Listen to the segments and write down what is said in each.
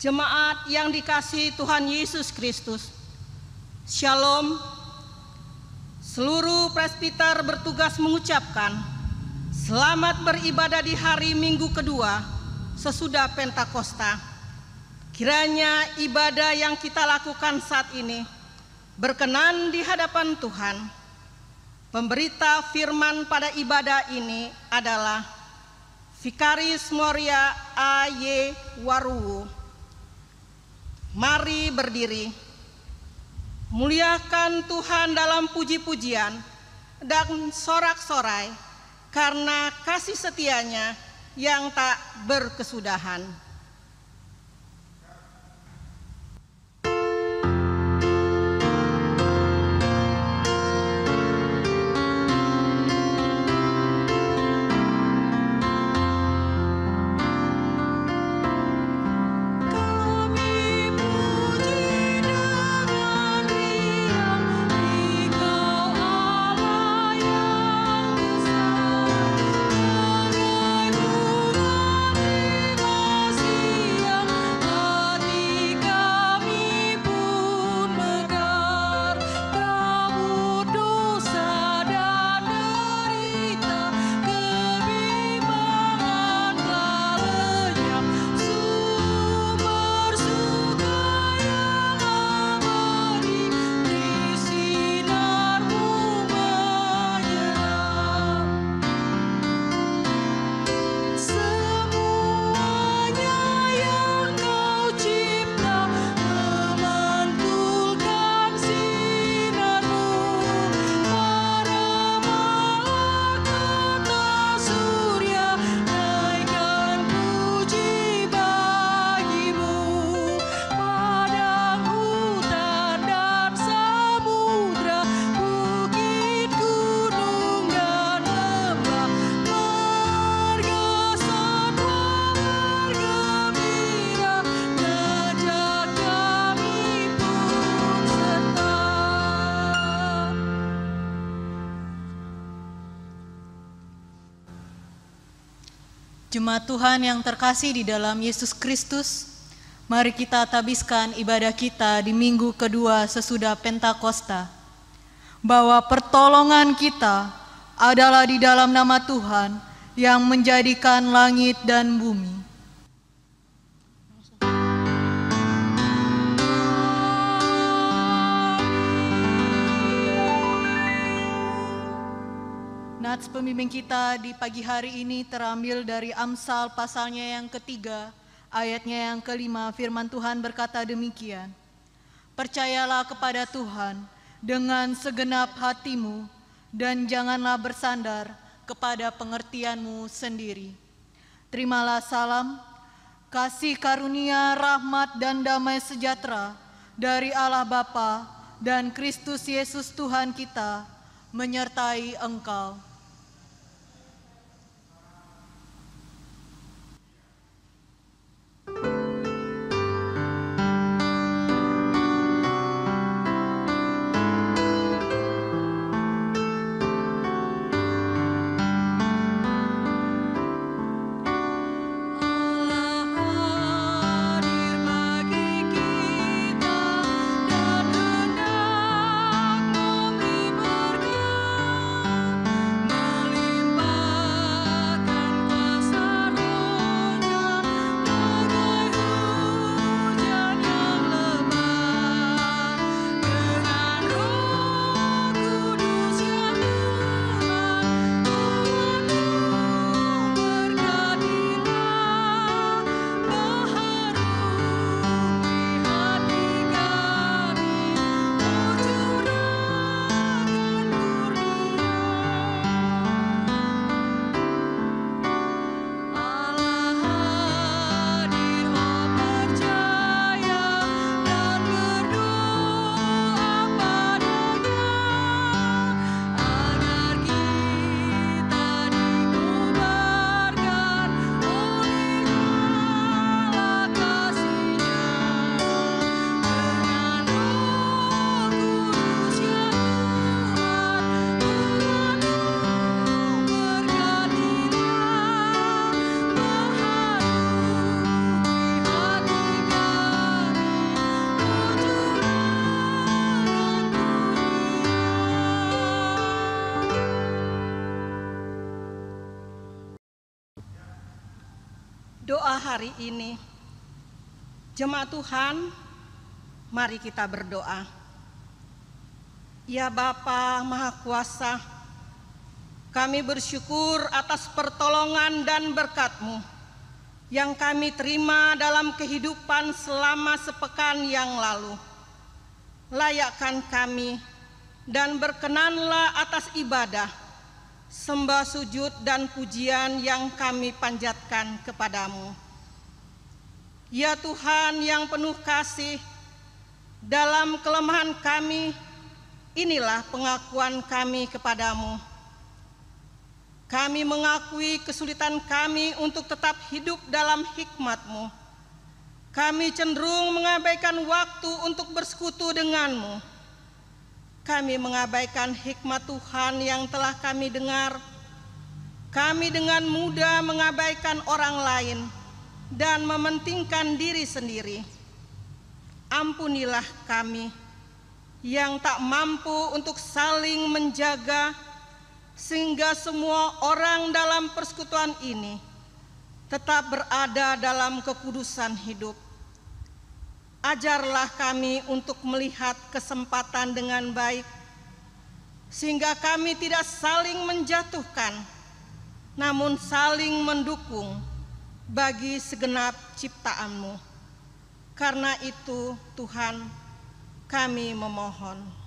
Jemaat yang dikasihi Tuhan Yesus Kristus, Shalom. Seluruh presbiter bertugas mengucapkan selamat beribadah di hari Minggu kedua sesudah Pentakosta. Kiranya ibadah yang kita lakukan saat ini berkenan di hadapan Tuhan. Pemberita firman pada ibadah ini adalah Vikaris Moria A.Y. Waruwu. Mari berdiri, muliakan Tuhan dalam puji-pujian dan sorak-sorai karena kasih setianya yang tak berkesudahan. Jemaat Tuhan yang terkasih di dalam Yesus Kristus, mari kita tabiskan ibadah kita di minggu kedua sesudah Pentakosta, bahwa pertolongan kita adalah di dalam nama Tuhan yang menjadikan langit dan bumi. Nats pembimbing kita di pagi hari ini terambil dari Amsal pasalnya yang ketiga, ayatnya yang kelima. Firman Tuhan berkata demikian, percayalah kepada Tuhan dengan segenap hatimu dan janganlah bersandar kepada pengertianmu sendiri. Terimalah salam, kasih karunia, rahmat dan damai sejahtera dari Allah Bapa dan Kristus Yesus Tuhan kita menyertai engkau. Dan hendak memberi berkat Doa hari ini, jemaat Tuhan, mari kita berdoa. Ya Bapa Maha Kuasa, kami bersyukur atas pertolongan dan berkat-Mu yang kami terima dalam kehidupan selama sepekan yang lalu. Layakkan kami dan berkenanlah atas ibadah, sembah sujud dan pujian yang kami panjatkan kepadamu. Ya Tuhan yang penuh kasih, dalam kelemahan kami, inilah pengakuan kami kepadamu. Kami mengakui kesulitan kami untuk tetap hidup dalam hikmat-Mu. Kami cenderung mengabaikan waktu untuk bersekutu dengan-Mu. Kami mengabaikan hikmat Tuhan yang telah kami dengar. Kami dengan mudah mengabaikan orang lain dan mementingkan diri sendiri. Ampunilah kami yang tak mampu untuk saling menjaga, sehingga semua orang dalam persekutuan ini tetap berada dalam kekudusan hidup. Ajarlah kami untuk melihat kesempatan dengan baik, sehingga kami tidak saling menjatuhkan, namun saling mendukung bagi segenap ciptaan-Mu. Karena itu Tuhan, kami memohon.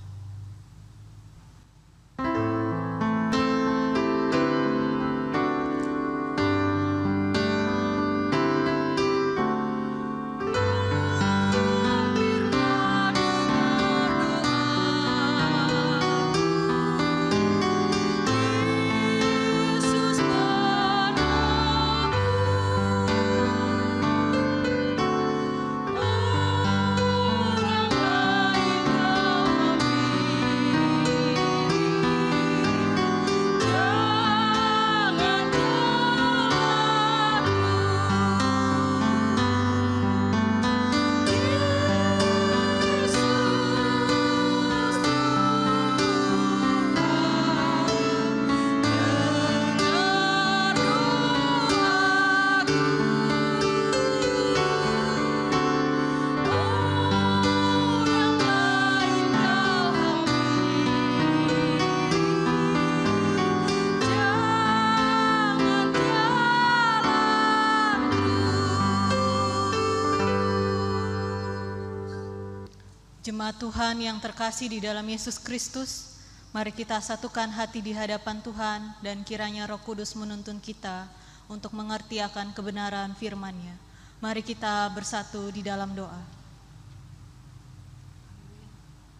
Jemaat Tuhan yang terkasih di dalam Yesus Kristus, mari kita satukan hati di hadapan Tuhan dan kiranya Roh Kudus menuntun kita untuk mengerti akan kebenaran firman-Nya. Mari kita bersatu di dalam doa.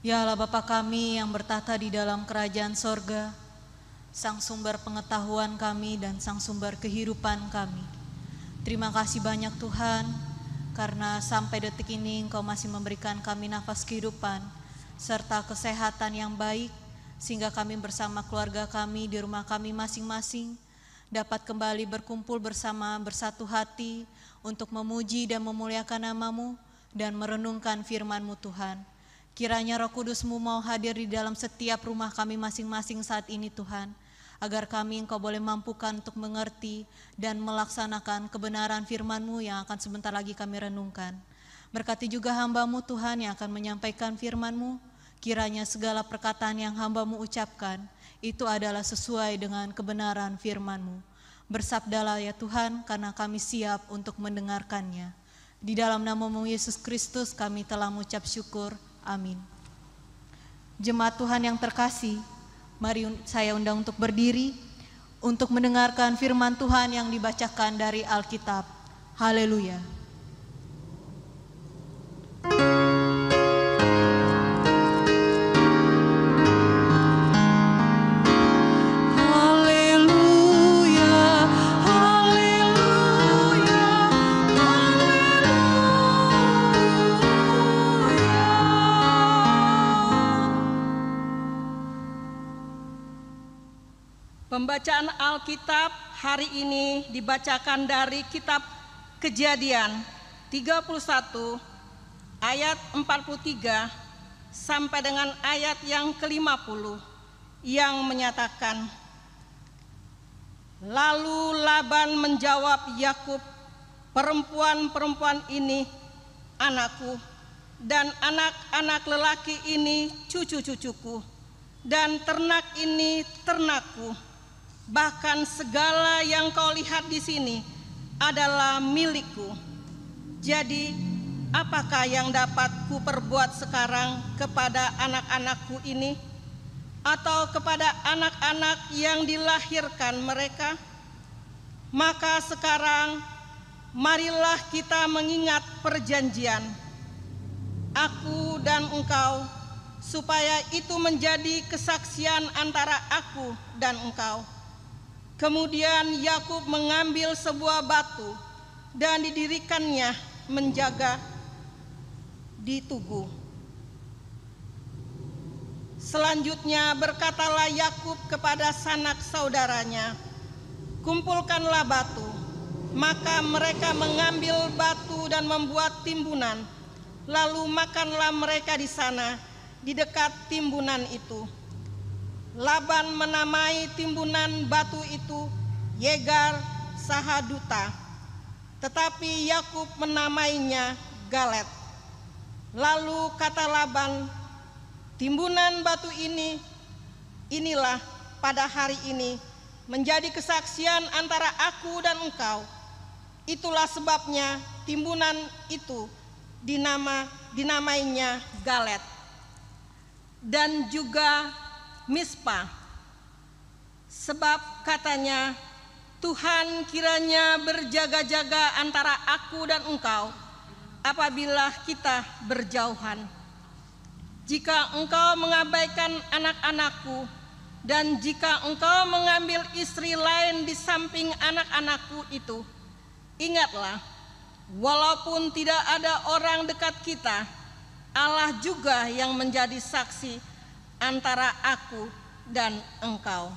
Ya Allah Bapa kami yang bertata di dalam kerajaan sorga, Sang sumber pengetahuan kami dan Sang sumber kehidupan kami. Terima kasih banyak Tuhan, karena sampai detik ini Engkau masih memberikan kami nafas kehidupan serta kesehatan yang baik, sehingga kami bersama keluarga kami di rumah kami masing-masing dapat kembali berkumpul bersama bersatu hati untuk memuji dan memuliakan nama-Mu dan merenungkan firman-Mu Tuhan. Kiranya Roh Kudus-Mu mau hadir di dalam setiap rumah kami masing-masing saat ini Tuhan, agar kami Engkau boleh mampukan untuk mengerti dan melaksanakan kebenaran firman-Mu yang akan sebentar lagi kami renungkan. Berkati juga hamba-Mu Tuhan yang akan menyampaikan firman-Mu, kiranya segala perkataan yang hamba-Mu ucapkan, itu adalah sesuai dengan kebenaran firman-Mu. Bersabdalah ya Tuhan, karena kami siap untuk mendengarkannya. Di dalam nama-Mu Yesus Kristus kami telah mengucap syukur, amin. Jemaat Tuhan yang terkasih, mari saya undang untuk berdiri untuk mendengarkan firman Tuhan yang dibacakan dari Alkitab. Haleluya. Pembacaan Alkitab hari ini dibacakan dari kitab Kejadian 31 ayat 43 sampai dengan ayat yang ke-50 yang menyatakan, lalu Laban menjawab Yakub, perempuan-perempuan ini anakku, dan anak-anak lelaki ini cucu-cucuku, dan ternak ini ternakku. Bahkan segala yang kau lihat di sini adalah milikku. Jadi, apakah yang dapat kuperbuat sekarang kepada anak-anakku ini, atau kepada anak-anak yang dilahirkan mereka? Maka sekarang, marilah kita mengingat perjanjian, aku dan engkau, supaya itu menjadi kesaksian antara aku dan engkau. Kemudian Yakub mengambil sebuah batu dan didirikannya menjaga di tugu. Selanjutnya berkatalah Yakub kepada sanak saudaranya, kumpulkanlah batu. Maka mereka mengambil batu dan membuat timbunan. Lalu makanlah mereka di sana, di dekat timbunan itu. Laban menamai timbunan batu itu Yegar Sahaduta, tetapi Yakub menamainya Galet. Lalu kata Laban, timbunan batu inilah pada hari ini menjadi kesaksian antara aku dan engkau. Itulah sebabnya timbunan itu dinamainya Galet. Dan juga Mispa, sebab katanya, Tuhan kiranya berjaga-jaga antara aku dan engkau apabila kita berjauhan. Jika engkau mengabaikan anak-anakku, dan jika engkau mengambil istri lain di samping anak-anakku itu, ingatlah, walaupun tidak ada orang dekat kita, Allah juga yang menjadi saksi antara aku dan engkau.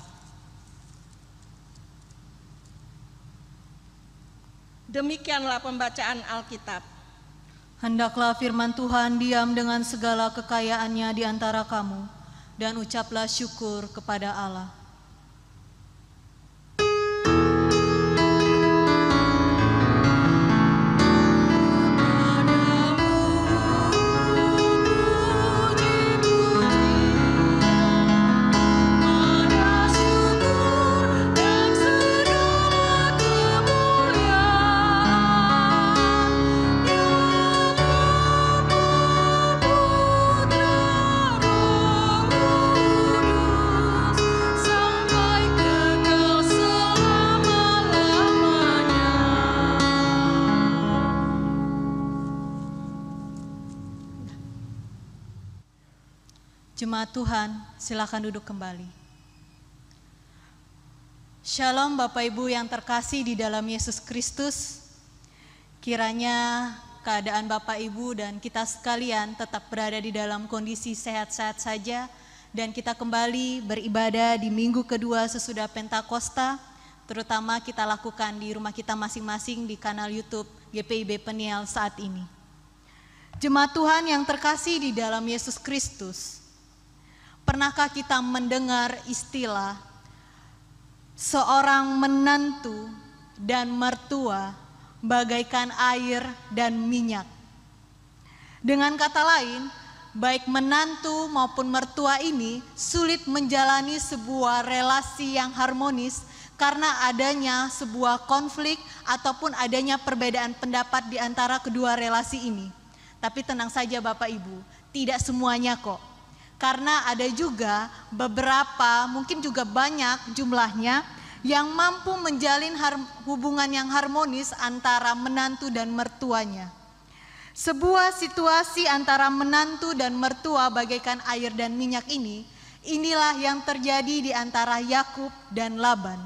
Demikianlah pembacaan Alkitab. Hendaklah firman Tuhan diam dengan segala kekayaannya di antara kamu, dan ucaplah syukur kepada Allah. Jemaat Tuhan, silakan duduk kembali. Shalom Bapak Ibu yang terkasih di dalam Yesus Kristus. Kiranya keadaan Bapak Ibu dan kita sekalian tetap berada di dalam kondisi sehat-sehat saja, dan kita kembali beribadah di minggu kedua sesudah Pentakosta, terutama kita lakukan di rumah kita masing-masing di kanal YouTube GPIB Peniel saat ini. Jemaat Tuhan yang terkasih di dalam Yesus Kristus, pernahkah kita mendengar istilah seorang menantu dan mertua bagaikan air dan minyak? Dengan kata lain, baik menantu maupun mertua ini sulit menjalani sebuah relasi yang harmonis karena adanya sebuah konflik ataupun adanya perbedaan pendapat di antara kedua relasi ini. Tapi tenang saja Bapak Ibu, tidak semuanya kok. Karena ada juga beberapa, mungkin juga banyak jumlahnya, yang mampu menjalin hubungan yang harmonis antara menantu dan mertuanya. Sebuah situasi antara menantu dan mertua bagaikan air dan minyak inilah yang terjadi di antara Yakub dan Laban.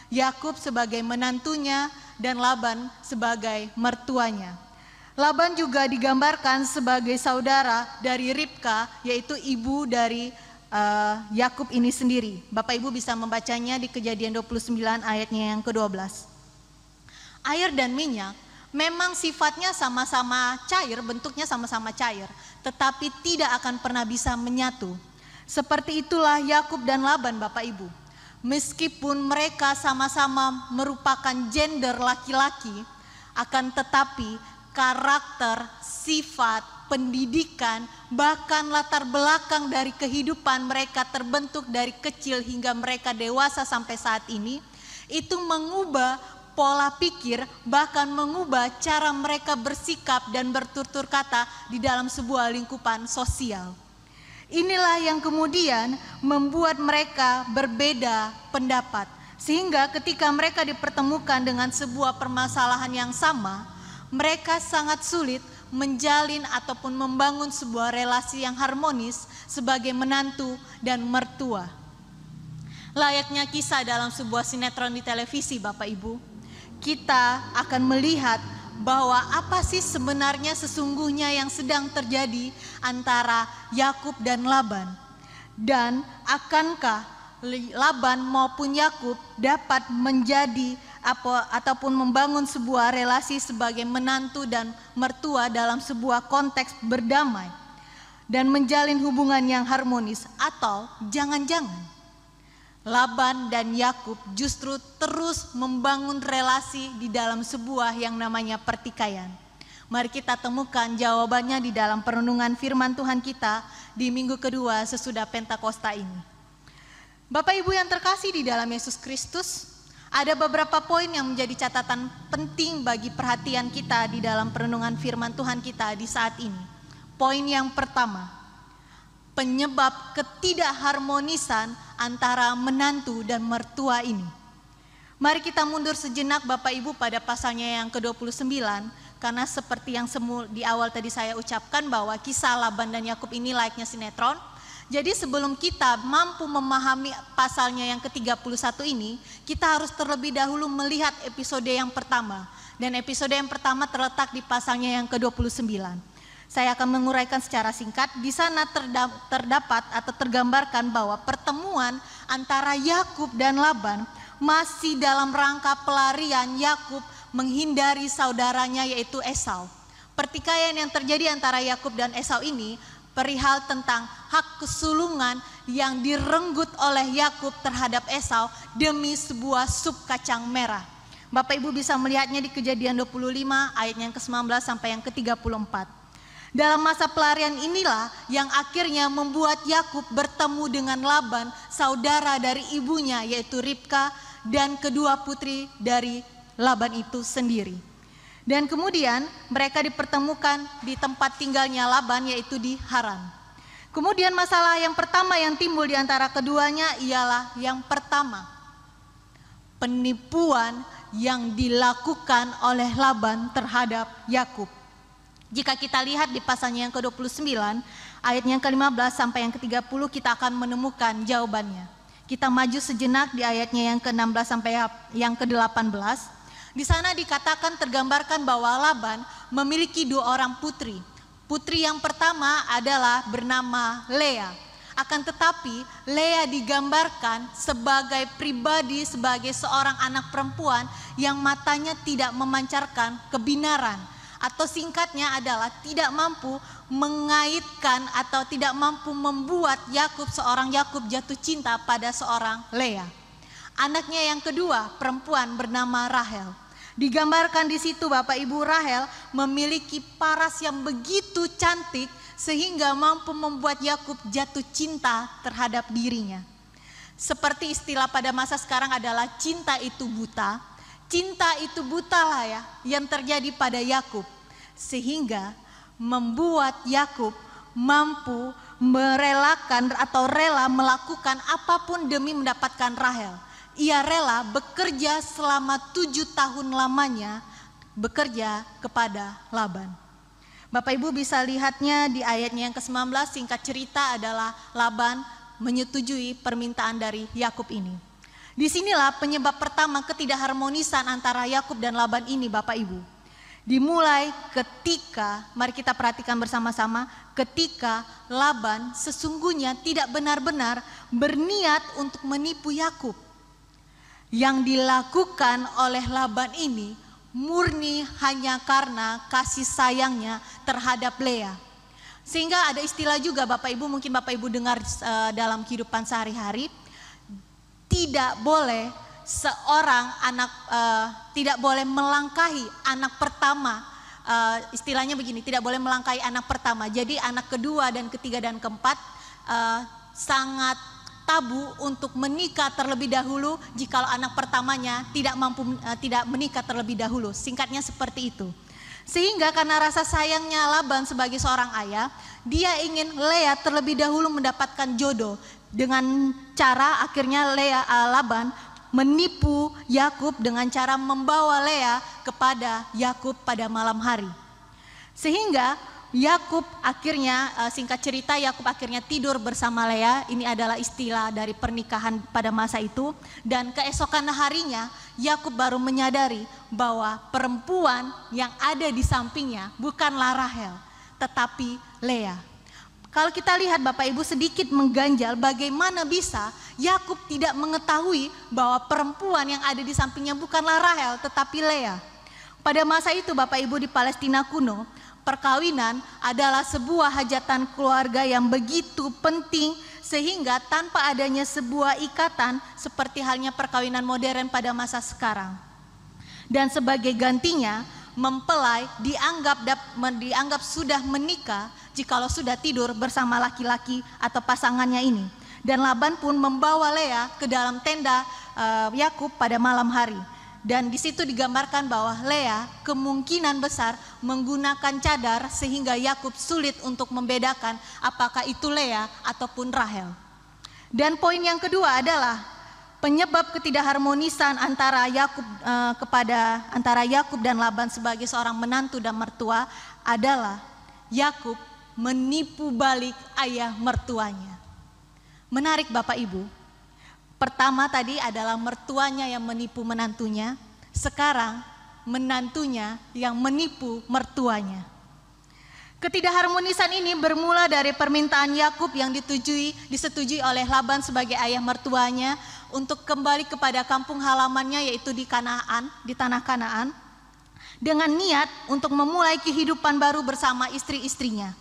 Yakub sebagai menantunya dan Laban sebagai mertuanya. Laban juga digambarkan sebagai saudara dari Ribka, yaitu ibu dari Yakub ini sendiri. Bapak Ibu bisa membacanya di Kejadian 29 ayatnya yang ke-12. Air dan minyak memang sifatnya sama-sama cair, bentuknya sama-sama cair, tetapi tidak akan pernah bisa menyatu. Seperti itulah Yakub dan Laban Bapak Ibu. Meskipun mereka sama-sama merupakan gender laki-laki, Akan tetapi karakter, sifat, pendidikan, bahkan latar belakang dari kehidupan mereka terbentuk dari kecil hingga mereka dewasa sampai saat ini, itu mengubah pola pikir, bahkan mengubah cara mereka bersikap dan bertutur kata di dalam sebuah lingkupan sosial. Inilah yang kemudian membuat mereka berbeda pendapat. Sehingga ketika mereka dipertemukan dengan sebuah permasalahan yang sama, mereka sangat sulit menjalin ataupun membangun sebuah relasi yang harmonis sebagai menantu dan mertua. Layaknya kisah dalam sebuah sinetron di televisi, Bapak Ibu, kita akan melihat bahwa apa sih sebenarnya sesungguhnya yang sedang terjadi antara Yakub dan Laban, dan akankah Laban maupun Yakub dapat menjadi ataupun membangun sebuah relasi sebagai menantu dan mertua dalam sebuah konteks berdamai dan menjalin hubungan yang harmonis, atau jangan-jangan Laban dan Yakub justru terus membangun relasi di dalam sebuah yang namanya pertikaian. Mari kita temukan jawabannya di dalam perenungan firman Tuhan kita di minggu kedua sesudah Pentakosta ini. Bapak Ibu yang terkasih di dalam Yesus Kristus, ada beberapa poin yang menjadi catatan penting bagi perhatian kita di dalam perenungan firman Tuhan kita di saat ini. Poin yang pertama, penyebab ketidakharmonisan antara menantu dan mertua ini. Mari kita mundur sejenak Bapak Ibu pada pasalnya yang ke-29, karena seperti yang di awal tadi saya ucapkan bahwa kisah Laban dan Yakub ini layaknya sinetron. Jadi sebelum kita mampu memahami pasalnya yang ke-31 ini, kita harus terlebih dahulu melihat episode yang pertama. Dan episode yang pertama terletak di pasalnya yang ke-29. Saya akan menguraikan secara singkat. Di sana terdapat atau tergambarkan bahwa pertemuan antara Yakub dan Laban masih dalam rangka pelarian Yakub menghindari saudaranya yaitu Esau. Pertikaian yang terjadi antara Yakub dan Esau ini perihal tentang hak kesulungan yang direnggut oleh Yakub terhadap Esau demi sebuah sup kacang merah. Bapak Ibu bisa melihatnya di Kejadian 25 ayatnya yang ke-19 sampai yang ke-34. Dalam masa pelarian inilah yang akhirnya membuat Yakub bertemu dengan Laban, saudara dari ibunya yaitu Ribka, dan kedua putri dari Laban itu sendiri. Dan kemudian mereka dipertemukan di tempat tinggalnya Laban yaitu di Haran. Kemudian masalah yang pertama yang timbul di antara keduanya ialah yang pertama, penipuan yang dilakukan oleh Laban terhadap Yakub. Jika kita lihat di pasalnya yang ke-29, ayatnya yang ke-15 sampai yang ke-30, kita akan menemukan jawabannya. Kita maju sejenak di ayatnya yang ke-16 sampai yang ke-18. Di sana dikatakan tergambarkan bahwa Laban memiliki 2 orang putri. Putri yang pertama adalah bernama Lea. Akan tetapi Lea digambarkan sebagai pribadi, sebagai seorang anak perempuan yang matanya tidak memancarkan kebenaran. Atau singkatnya adalah tidak mampu mengaitkan atau tidak mampu membuat seorang Yakub jatuh cinta pada seorang Lea. Anaknya yang kedua, perempuan bernama Rahel. Digambarkan di situ Bapak Ibu, Rahel memiliki paras yang begitu cantik sehingga mampu membuat Yakub jatuh cinta terhadap dirinya. Seperti istilah pada masa sekarang adalah cinta itu buta. Cinta itu buta lah ya yang terjadi pada Yakub, sehingga membuat Yakub mampu merelakan atau rela melakukan apapun demi mendapatkan Rahel. Ia rela bekerja selama 7 tahun lamanya bekerja kepada Laban. Bapak Ibu bisa lihatnya di ayatnya yang ke-19, singkat cerita adalah Laban menyetujui permintaan dari Yakub ini. Disinilah penyebab pertama ketidakharmonisan antara Yakub dan Laban ini Bapak Ibu. Dimulai ketika, mari kita perhatikan bersama-sama, ketika Laban sesungguhnya tidak benar-benar berniat untuk menipu Yakub. Yang dilakukan oleh Laban ini murni hanya karena kasih sayangnya terhadap Lea. Sehingga ada istilah juga Bapak Ibu, mungkin Bapak Ibu dengar dalam kehidupan sehari-hari, tidak boleh seorang anak tidak boleh melangkahi anak pertama. Istilahnya begini, tidak boleh melangkahi anak pertama. Jadi anak kedua dan ketiga dan keempat sangat tabu untuk menikah terlebih dahulu jikalau anak pertamanya tidak menikah terlebih dahulu. Singkatnya seperti itu. Sehingga karena rasa sayangnya Laban sebagai seorang ayah, dia ingin Lea terlebih dahulu mendapatkan jodoh. Dengan cara akhirnya Laban menipu Yakub dengan cara membawa Lea kepada Yakub pada malam hari. Sehingga Yakub akhirnya, singkat cerita, Yakub akhirnya tidur bersama Lea. Ini adalah istilah dari pernikahan pada masa itu. Dan keesokan harinya Yakub baru menyadari bahwa perempuan yang ada di sampingnya bukanlah Rahel, tetapi Lea. Kalau kita lihat Bapak Ibu sedikit mengganjal, bagaimana bisa Yakub tidak mengetahui bahwa perempuan yang ada di sampingnya bukanlah Rahel tetapi Lea. Pada masa itu Bapak Ibu di Palestina kuno, perkawinan adalah sebuah hajatan keluarga yang begitu penting, sehingga tanpa adanya sebuah ikatan seperti halnya perkawinan modern pada masa sekarang. Dan sebagai gantinya, mempelai dianggap sudah menikah jikalau sudah tidur bersama laki-laki atau pasangannya ini. Dan Laban pun membawa Lea ke dalam tenda Yakub pada malam hari. Dan di situ digambarkan bahwa Lea kemungkinan besar menggunakan cadar sehingga Yakub sulit untuk membedakan apakah itu Lea ataupun Rahel. Dan poin yang kedua adalah penyebab ketidakharmonisan antara Yakub dan Laban sebagai seorang menantu dan mertua adalah Yakub menipu balik ayah mertuanya. Menarik Bapak Ibu. Pertama tadi adalah mertuanya yang menipu menantunya, sekarang menantunya yang menipu mertuanya. Ketidakharmonisan ini bermula dari permintaan Yakub yang disetujui oleh Laban sebagai ayah mertuanya untuk kembali kepada kampung halamannya, yaitu di Kanaan, di tanah Kanaan, dengan niat untuk memulai kehidupan baru bersama istri-istrinya.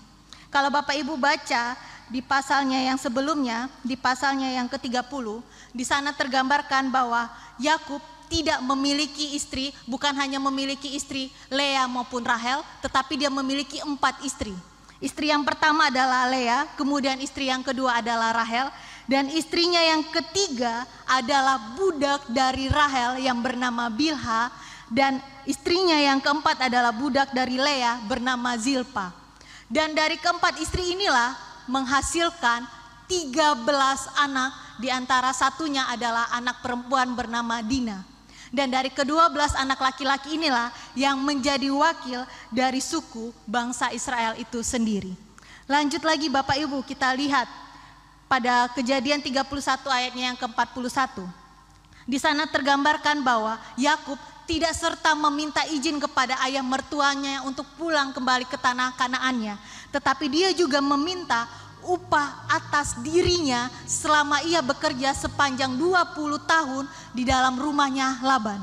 Kalau Bapak Ibu baca di pasalnya yang sebelumnya, di pasalnya yang ke-30, di sana tergambarkan bahwa Yakub tidak memiliki istri, bukan hanya memiliki istri Lea maupun Rahel, tetapi dia memiliki 4 istri. Istri yang pertama adalah Lea, kemudian istri yang kedua adalah Rahel, dan istrinya yang ketiga adalah budak dari Rahel yang bernama Bilha, dan istrinya yang keempat adalah budak dari Lea bernama Zilpa. Dan dari keempat istri inilah menghasilkan 13 anak, di antara satunya adalah anak perempuan bernama Dina. Dan dari ke-12 anak laki-laki inilah yang menjadi wakil dari suku bangsa Israel itu sendiri. Lanjut lagi Bapak Ibu, kita lihat pada Kejadian 31 ayatnya yang ke-41. Di sana tergambarkan bahwa Yakub tidak serta meminta izin kepada ayah mertuanya untuk pulang kembali ke tanah Kanaannya, tetapi dia juga meminta upah atas dirinya selama ia bekerja sepanjang 20 tahun di dalam rumahnya Laban.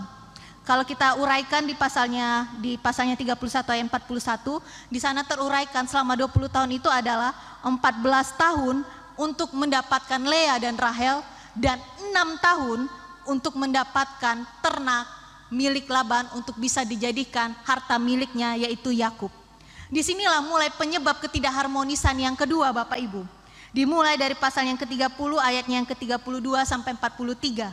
Kalau kita uraikan di pasalnya 31 ayat 41, di sana teruraikan selama 20 tahun itu adalah 14 tahun untuk mendapatkan Lea dan Rahel, dan 6 tahun untuk mendapatkan ternak milik Laban untuk bisa dijadikan harta miliknya, yaitu Yakub. Disinilah mulai penyebab ketidakharmonisan yang kedua Bapak Ibu. Dimulai dari pasal yang ke-30 ayatnya yang ke-32 sampai 43.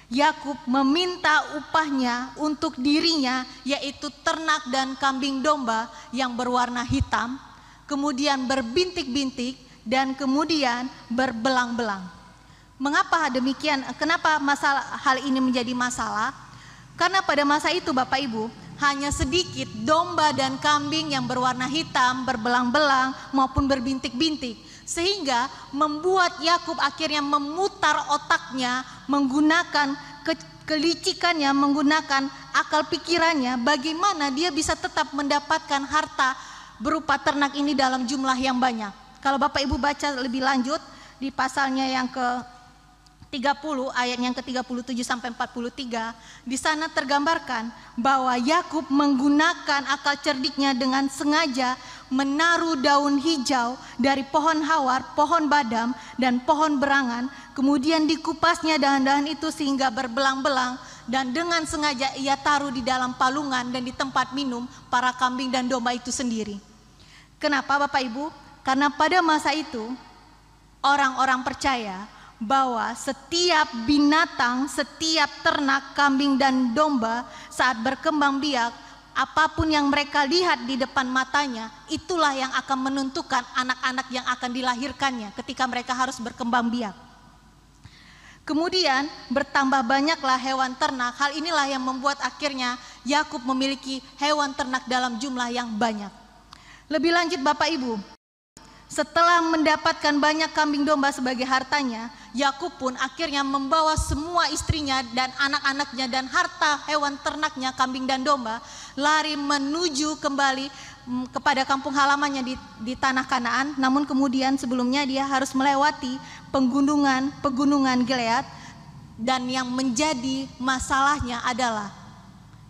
Yakub meminta upahnya untuk dirinya, yaitu ternak dan kambing domba yang berwarna hitam, kemudian berbintik-bintik, dan kemudian berbelang-belang. Mengapa demikian? Kenapa hal ini menjadi masalah? Karena pada masa itu Bapak Ibu, hanya sedikit domba dan kambing yang berwarna hitam, berbelang-belang maupun berbintik-bintik, sehingga membuat Yakub akhirnya memutar otaknya, menggunakan kelicikannya, menggunakan akal pikirannya, bagaimana dia bisa tetap mendapatkan harta berupa ternak ini dalam jumlah yang banyak. Kalau Bapak Ibu baca lebih lanjut di pasalnya yang 30 ayat yang ke-37 sampai 43, di sana tergambarkan bahwa Yakub menggunakan akal cerdiknya dengan sengaja menaruh daun hijau dari pohon hawar, pohon badam, dan pohon berangan, kemudian dikupasnya dahan-dahan itu sehingga berbelang-belang, dan dengan sengaja ia taruh di dalam palungan dan di tempat minum para kambing dan domba itu sendiri. Kenapa Bapak Ibu? Karena pada masa itu orang-orang percaya bahwa setiap binatang, setiap ternak, kambing dan domba saat berkembang biak, apapun yang mereka lihat di depan matanya, itulah yang akan menentukan anak-anak yang akan dilahirkannya ketika mereka harus berkembang biak. Kemudian bertambah banyaklah hewan ternak. Hal inilah yang membuat akhirnya Yakub memiliki hewan ternak dalam jumlah yang banyak. Lebih lanjut Bapak Ibu, setelah mendapatkan banyak kambing domba sebagai hartanya, Yakub pun akhirnya membawa semua istrinya dan anak-anaknya dan harta hewan ternaknya, kambing dan domba, lari menuju kembali kepada kampung halamannya di tanah Kanaan. Namun kemudian sebelumnya dia harus melewati pegunungan Gilead, dan yang menjadi masalahnya adalah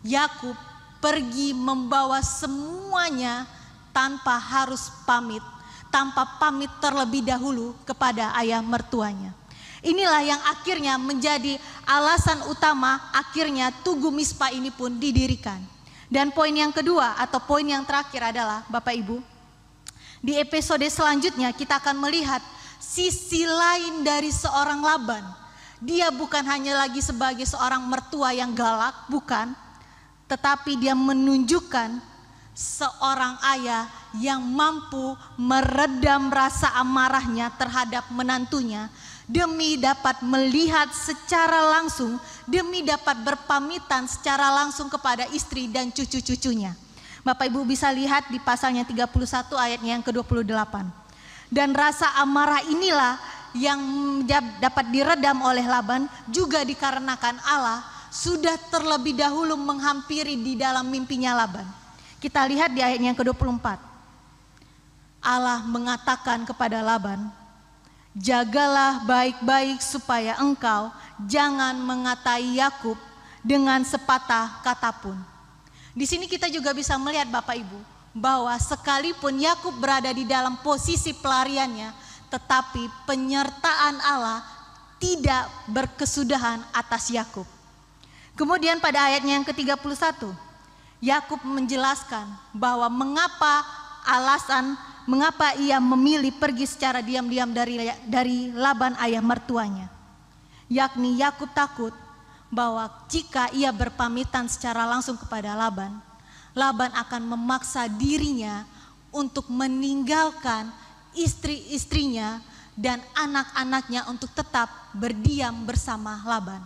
Yakub pergi membawa semuanya tanpa harus pamit, tanpa pamit terlebih dahulu kepada ayah mertuanya. Inilah yang akhirnya menjadi alasan utama akhirnya Tugu Mispa ini pun didirikan. Dan poin yang kedua atau poin yang terakhir adalah Bapak Ibu, di episode selanjutnya kita akan melihat sisi lain dari seorang Laban. Dia bukan hanya lagi sebagai seorang mertua yang galak, bukan, tetapi dia menunjukkan seorang ayah yang mampu meredam rasa amarahnya terhadap menantunya demi dapat melihat secara langsung, demi dapat berpamitan secara langsung kepada istri dan cucu-cucunya. Bapak Ibu bisa lihat di pasalnya 31 ayatnya yang ke-28. Dan rasa amarah inilah yang dapat diredam oleh Laban juga dikarenakan Allah sudah terlebih dahulu menghampiri di dalam mimpinya Laban. Kita lihat di ayat yang ke-24. Allah mengatakan kepada Laban, jagalah baik-baik supaya engkau jangan mengatai Yakub dengan sepatah kata pun. Di sini kita juga bisa melihat Bapak Ibu, bahwa sekalipun Yakub berada di dalam posisi pelariannya, tetapi penyertaan Allah tidak berkesudahan atas Yakub. Kemudian pada ayatnya yang ke-31, Yakub menjelaskan bahwa mengapa ia memilih pergi secara diam-diam dari Laban ayah mertuanya. Yakni Yakub takut bahwa jika ia berpamitan secara langsung kepada Laban, Laban akan memaksa dirinya untuk meninggalkan istri-istrinya dan anak-anaknya untuk tetap berdiam bersama Laban.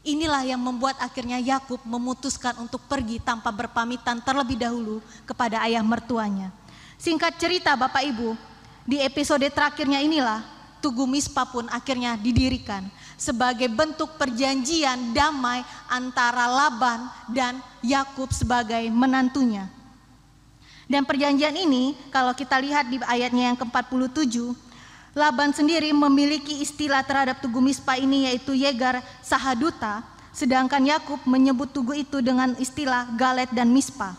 Inilah yang membuat akhirnya Yakub memutuskan untuk pergi tanpa berpamitan terlebih dahulu kepada ayah mertuanya. Singkat cerita Bapak Ibu, di episode terakhirnya inilah Tugu Mispa pun akhirnya didirikan sebagai bentuk perjanjian damai antara Laban dan Yakub sebagai menantunya. Dan perjanjian ini kalau kita lihat di ayatnya yang ke-47, Laban sendiri memiliki istilah terhadap Tugu Mispa ini yaitu Yegar Sahaduta, sedangkan Yakub menyebut tugu itu dengan istilah Galet dan Mispa.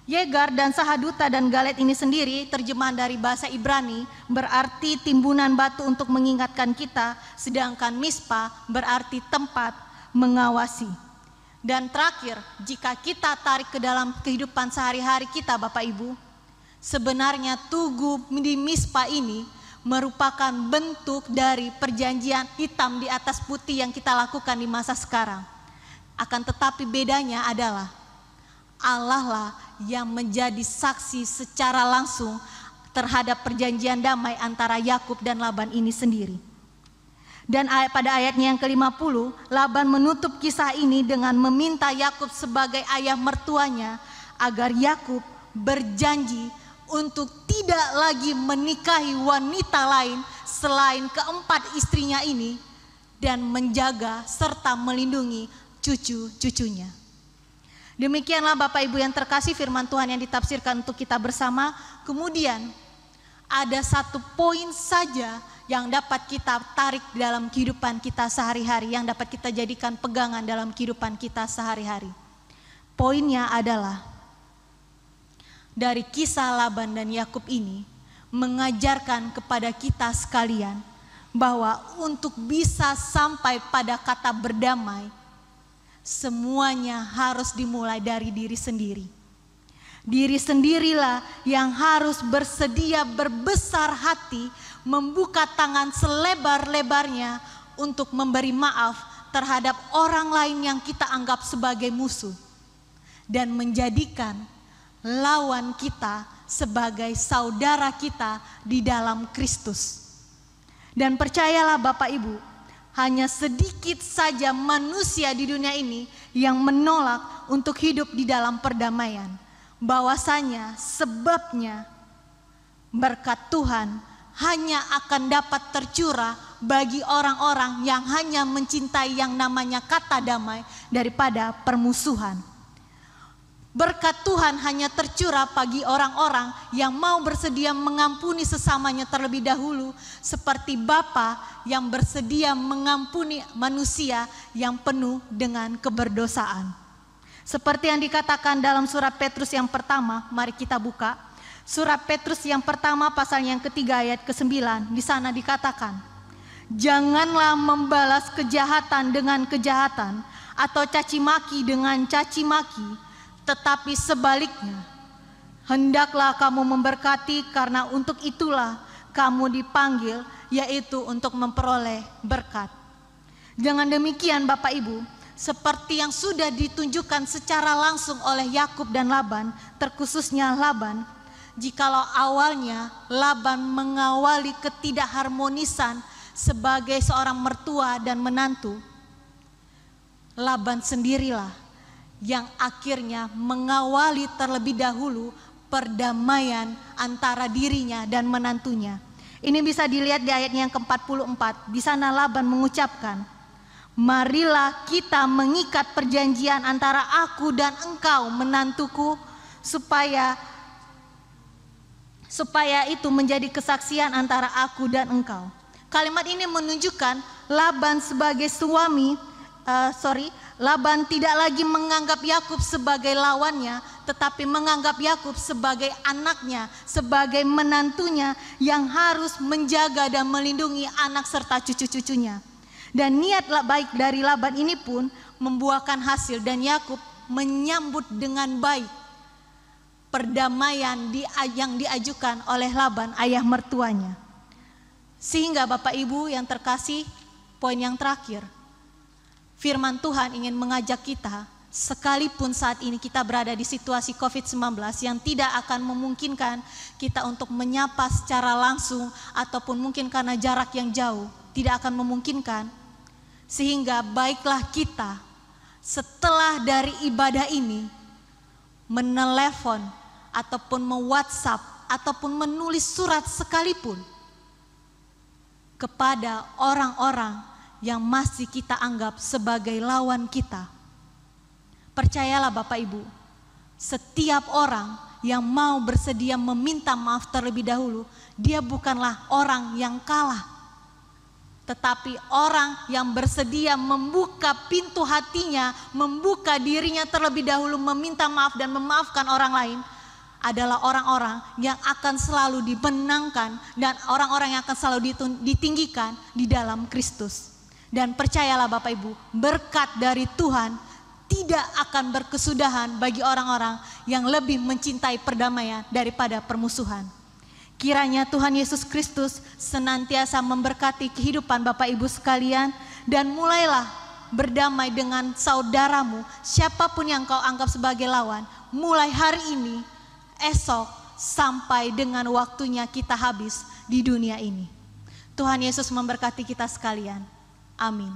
Yegar dan Sahaduta dan Galet ini sendiri terjemahan dari bahasa Ibrani berarti timbunan batu untuk mengingatkan kita, sedangkan Mispa berarti tempat mengawasi. Dan terakhir, jika kita tarik ke dalam kehidupan sehari-hari kita Bapak Ibu, sebenarnya Tugu di Mispa ini merupakan bentuk dari perjanjian hitam di atas putih yang kita lakukan di masa sekarang. Akan tetapi bedanya adalah Allah lah yang menjadi saksi secara langsung terhadap perjanjian damai antara Yakub dan Laban ini sendiri. Dan pada ayatnya yang ke-50, Laban menutup kisah ini dengan meminta Yakub sebagai ayah mertuanya agar Yakub berjanji untuk tidak lagi menikahi wanita lain selain keempat istrinya ini dan menjaga serta melindungi cucu-cucunya. Demikianlah Bapak Ibu yang terkasih firman Tuhan yang ditafsirkan untuk kita bersama. Kemudian ada satu poin saja yang dapat kita tarik dalam kehidupan kita sehari-hari, yang dapat kita jadikan pegangan dalam kehidupan kita sehari-hari. Poinnya adalah dari kisah Laban dan Yakub ini mengajarkan kepada kita sekalian bahwa untuk bisa sampai pada kata berdamai, semuanya harus dimulai dari diri sendiri. Diri sendirilah yang harus bersedia berbesar hati, membuka tangan selebar-lebarnya untuk memberi maaf terhadap orang lain yang kita anggap sebagai musuh, dan menjadikan lawan kita sebagai saudara kita di dalam Kristus. Dan percayalah Bapak Ibu, hanya sedikit saja manusia di dunia ini yang menolak untuk hidup di dalam perdamaian. Bahwasanya sebabnya berkat Tuhan hanya akan dapat tercurah bagi orang-orang yang hanya mencintai yang namanya kata damai daripada permusuhan. Berkat Tuhan hanya tercurah bagi orang-orang yang mau bersedia mengampuni sesamanya terlebih dahulu, seperti Bapa yang bersedia mengampuni manusia yang penuh dengan keberdosaan. Seperti yang dikatakan dalam surat Petrus yang pertama, mari kita buka. Surat Petrus yang pertama pasal yang ketiga ayat ke-9, di sana dikatakan, janganlah membalas kejahatan dengan kejahatan atau caci maki dengan caci maki, tetapi sebaliknya, hendaklah kamu memberkati, karena untuk itulah kamu dipanggil, yaitu untuk memperoleh berkat. Dengan demikian Bapak Ibu, seperti yang sudah ditunjukkan secara langsung oleh Yakub dan Laban, terkhususnya Laban, jikalau awalnya Laban mengawali ketidakharmonisan sebagai seorang mertua dan menantu, Laban sendirilah yang akhirnya mengawali terlebih dahulu perdamaian antara dirinya dan menantunya. Ini bisa dilihat di ayat yang ke-44. Di sana Laban mengucapkan, marilah kita mengikat perjanjian antara aku dan engkau menantuku, supaya itu menjadi kesaksian antara aku dan engkau. Kalimat ini menunjukkan Laban sebagai suami, Laban tidak lagi menganggap Yakub sebagai lawannya, tetapi menganggap Yakub sebagai anaknya, sebagai menantunya yang harus menjaga dan melindungi anak serta cucu-cucunya. Dan niat baik dari Laban ini pun membuahkan hasil, dan Yakub menyambut dengan baik perdamaian yang diajukan oleh Laban, ayah mertuanya. Sehingga Bapak Ibu yang terkasih, poin yang terakhir, firman Tuhan ingin mengajak kita, sekalipun saat ini kita berada di situasi COVID-19 yang tidak akan memungkinkan kita untuk menyapa secara langsung, ataupun mungkin karena jarak yang jauh tidak akan memungkinkan. Sehingga baiklah kita setelah dari ibadah ini menelepon ataupun me-WhatsApp ataupun menulis surat sekalipun kepada orang-orang yang masih kita anggap sebagai lawan kita. Percayalah Bapak Ibu, setiap orang yang mau bersedia meminta maaf terlebih dahulu, dia bukanlah orang yang kalah, tetapi orang yang bersedia membuka pintu hatinya, membuka dirinya terlebih dahulu, meminta maaf dan memaafkan orang lain, adalah orang-orang yang akan selalu dimenangkan dan orang-orang yang akan selalu ditinggikan di dalam Kristus. Dan percayalah Bapak Ibu, berkat dari Tuhan tidak akan berkesudahan bagi orang-orang yang lebih mencintai perdamaian daripada permusuhan. Kiranya Tuhan Yesus Kristus senantiasa memberkati kehidupan Bapak Ibu sekalian, dan mulailah berdamai dengan saudaramu, siapapun yang kau anggap sebagai lawan, mulai hari ini, esok, sampai dengan waktunya kita habis di dunia ini. Tuhan Yesus memberkati kita sekalian. Amin.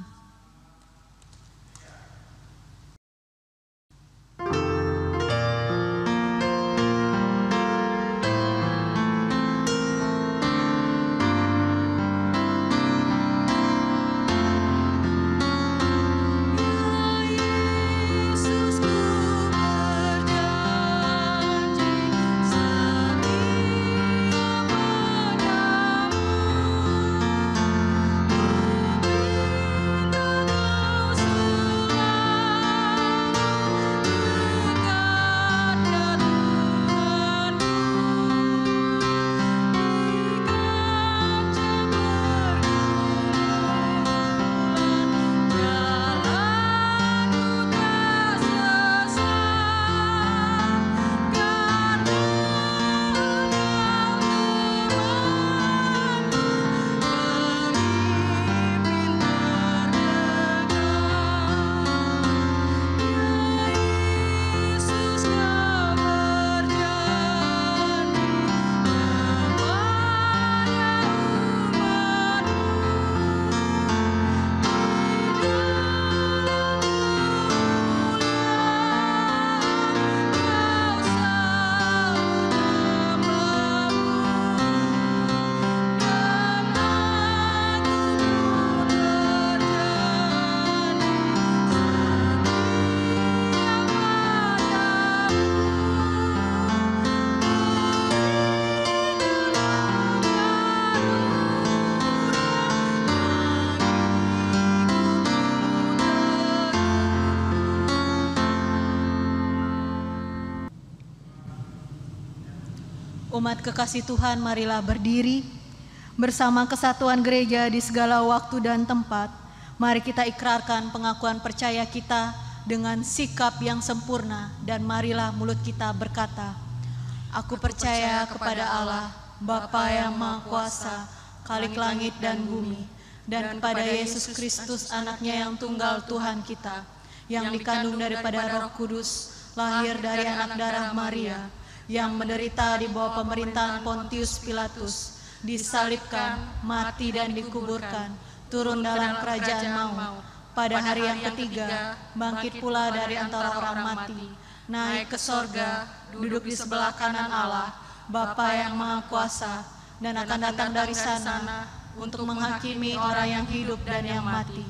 Umat kekasih Tuhan, marilah berdiri. Bersama kesatuan gereja di segala waktu dan tempat, mari kita ikrarkan pengakuan percaya kita dengan sikap yang sempurna, dan marilah mulut kita berkata, Aku percaya kepada Allah, Bapa yang Maha Kuasa, Khalik langit dan bumi, dan kepada Yesus Kristus, anaknya yang tunggal Tuhan kita, yang dikandung daripada Roh Kudus, lahir dari anak darah Maria, yang menderita di bawah pemerintahan Pontius Pilatus, disalibkan, mati dan dikuburkan, turun dalam kerajaan maut, pada hari yang ketiga, bangkit pula dari antara orang mati, naik ke sorga, duduk di sebelah kanan Allah, Bapa yang Maha Kuasa, dan akan datang dari sana untuk menghakimi orang yang hidup dan yang mati.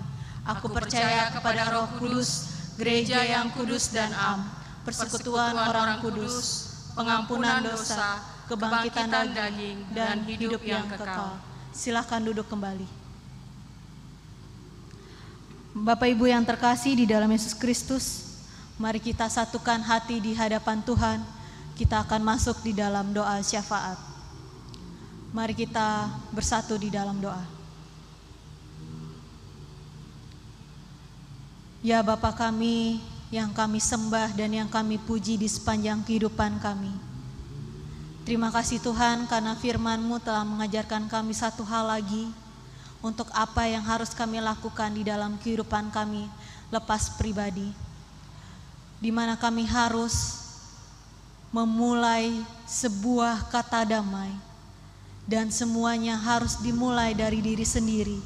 Aku percaya kepada Roh Kudus, gereja yang kudus dan am, persekutuan orang kudus, pengampunan dosa, kebangkitan daging, dan hidup yang kekal. Silakan duduk kembali. Bapak Ibu yang terkasih di dalam Yesus Kristus, mari kita satukan hati di hadapan Tuhan. Kita akan masuk di dalam doa syafaat. Mari kita bersatu di dalam doa. Ya Bapa kami, yang kami sembah dan yang kami puji di sepanjang kehidupan kami. Terima kasih Tuhan karena firman-Mu telah mengajarkan kami satu hal lagi untuk apa yang harus kami lakukan di dalam kehidupan kami lepas pribadi, di mana kami harus memulai sebuah kata damai, dan semuanya harus dimulai dari diri sendiri.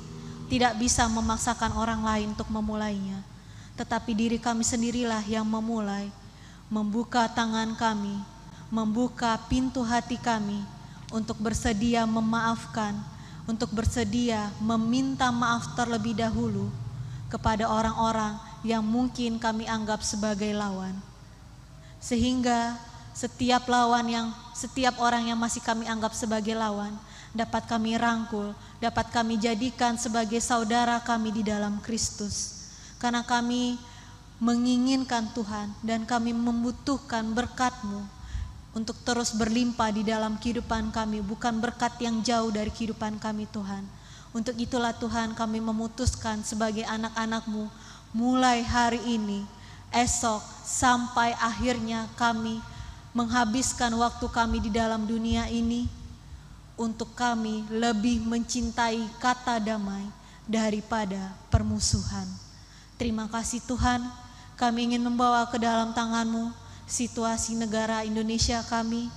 Tidak bisa memaksakan orang lain untuk memulainya, tetapi diri kami sendirilah yang memulai, membuka tangan kami, membuka pintu hati kami untuk bersedia memaafkan, untuk bersedia meminta maaf terlebih dahulu kepada orang-orang yang mungkin kami anggap sebagai lawan. Sehingga setiap orang yang masih kami anggap sebagai lawan dapat kami rangkul, dapat kami jadikan sebagai saudara kami di dalam Kristus. Karena kami menginginkan Tuhan dan kami membutuhkan berkat-Mu untuk terus berlimpah di dalam kehidupan kami, bukan berkat yang jauh dari kehidupan kami Tuhan. Untuk itulah Tuhan kami memutuskan sebagai anak-anak-Mu, mulai hari ini, esok, sampai akhirnya kami menghabiskan waktu kami di dalam dunia ini, untuk kami lebih mencintai kata damai daripada permusuhan. Terima kasih Tuhan, kami ingin membawa ke dalam tangan-Mu situasi negara Indonesia kami.